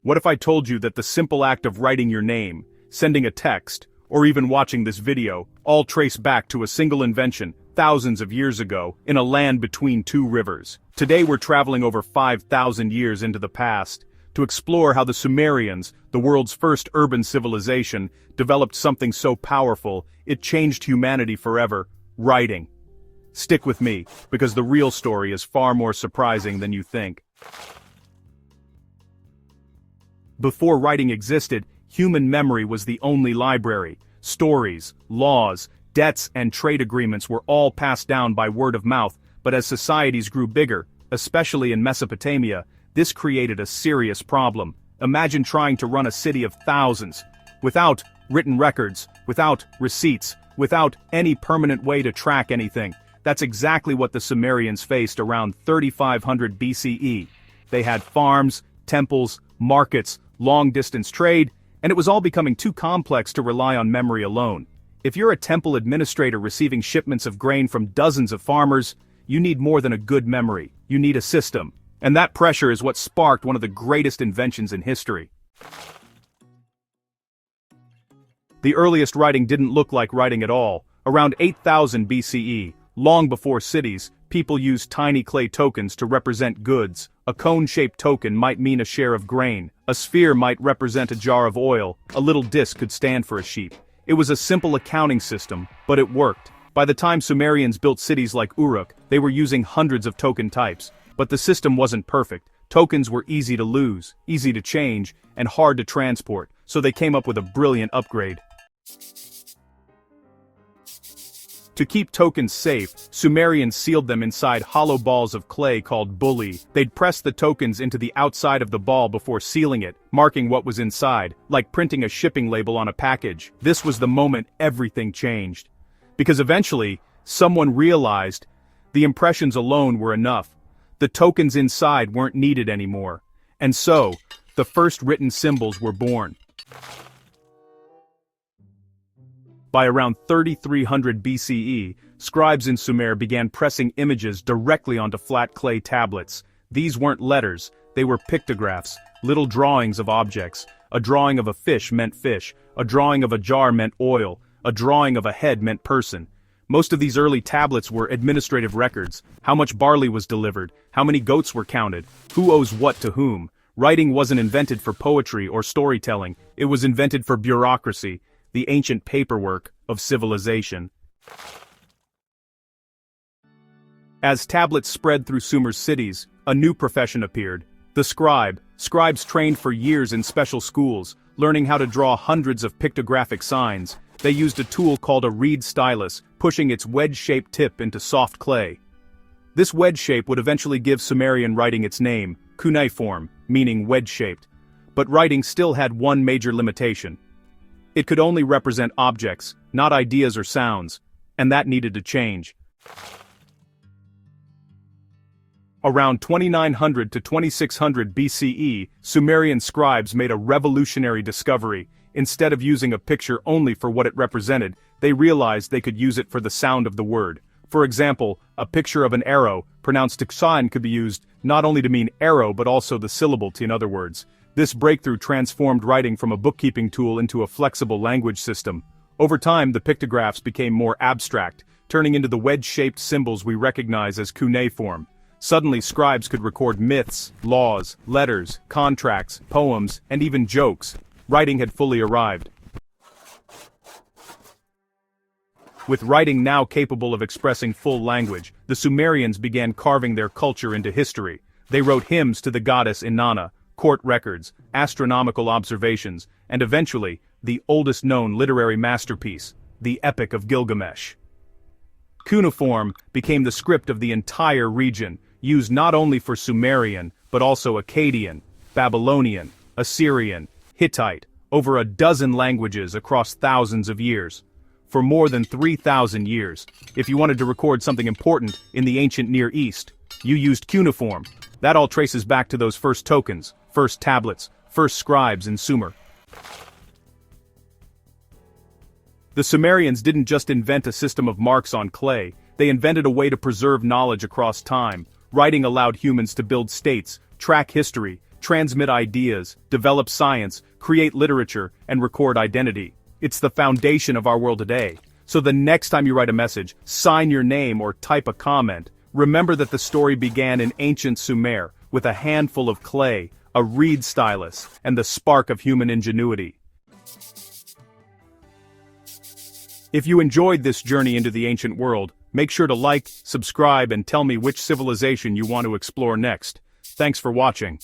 What if I told you that the simple act of writing your name, sending a text, or even watching this video, all trace back to a single invention, thousands of years ago, in a land between two rivers? Today we're traveling over 5,000 years into the past, to explore how the Sumerians, the world's first urban civilization, developed something so powerful, it changed humanity forever: writing. Stick with me, because the real story is far more surprising than you think. Before writing existed, human memory was the only library. Stories, laws, debts, and trade agreements were all passed down by word of mouth, but as societies grew bigger, especially in Mesopotamia, this created a serious problem. Imagine trying to run a city of thousands, without written records, without receipts, without any permanent way to track anything. That's exactly what the Sumerians faced around 3500 BCE. They had farms, temples, markets, long-distance trade, and it was all becoming too complex to rely on memory alone. If you're a temple administrator receiving shipments of grain from dozens of farmers, you need more than a good memory. You need a system. And that pressure is what sparked one of the greatest inventions in history. The earliest writing didn't look like writing at all. Around 8000 BCE, long before cities, people used tiny clay tokens to represent goods. A cone-shaped token might mean a share of grain. A sphere might represent a jar of oil. A little disc could stand for a sheep. It was a simple accounting system, but it worked. By the time Sumerians built cities like Uruk, they were using hundreds of token types. But the system wasn't perfect. Tokens were easy to lose, easy to change, and hard to transport, so they came up with a brilliant upgrade. To keep tokens safe, Sumerians sealed them inside hollow balls of clay called bulli. They'd press the tokens into the outside of the ball before sealing it, marking what was inside, like printing a shipping label on a package. This was the moment everything changed. Because eventually, someone realized the impressions alone were enough. The tokens inside weren't needed anymore. And so, the first written symbols were born. By around 3300 BCE, scribes in Sumer began pressing images directly onto flat clay tablets. These weren't letters, they were pictographs, little drawings of objects. A drawing of a fish meant fish, a drawing of a jar meant oil, a drawing of a head meant person. Most of these early tablets were administrative records: how much barley was delivered, how many goats were counted, who owes what to whom. Writing wasn't invented for poetry or storytelling, it was invented for bureaucracy, the ancient paperwork of civilization. As tablets spread through Sumer's cities, a new profession appeared: the scribe. Scribes trained for years in special schools, learning how to draw hundreds of pictographic signs. They used a tool called a reed stylus, pushing its wedge-shaped tip into soft clay. This wedge shape would eventually give Sumerian writing its name, cuneiform, meaning wedge-shaped. But writing still had one major limitation. It could only represent objects, not ideas or sounds, and that needed to change. Around 2900 to 2600 BCE, Sumerian scribes made a revolutionary discovery. Instead of using a picture only for what it represented, they realized they could use it for the sound of the word. For example, a picture of an arrow, pronounced tiksan, could be used not only to mean arrow but also the syllable t in other words. This breakthrough transformed writing from a bookkeeping tool into a flexible language system. Over time, the pictographs became more abstract, turning into the wedge-shaped symbols we recognize as cuneiform. Suddenly, scribes could record myths, laws, letters, contracts, poems, and even jokes. Writing had fully arrived. With writing now capable of expressing full language, the Sumerians began carving their culture into history. They wrote hymns to the goddess Inanna, court records, astronomical observations, and eventually, the oldest known literary masterpiece, the Epic of Gilgamesh. Cuneiform became the script of the entire region, used not only for Sumerian, but also Akkadian, Babylonian, Assyrian, Hittite, over a dozen languages across thousands of years. For more than 3,000 years, if you wanted to record something important in the ancient Near East, you used cuneiform. That all traces back to those first tokens, first tablets, first scribes in Sumer. The Sumerians didn't just invent a system of marks on clay, they invented a way to preserve knowledge across time. Writing allowed humans to build states, track history, transmit ideas, develop science, create literature, and record identity. It's the foundation of our world today. So the next time you write a message, sign your name or type a comment, remember that the story began in ancient Sumer, with a handful of clay, a reed stylus, and the spark of human ingenuity. If you enjoyed this journey into the ancient world, make sure to like, subscribe, and tell me which civilization you want to explore next. Thanks for watching.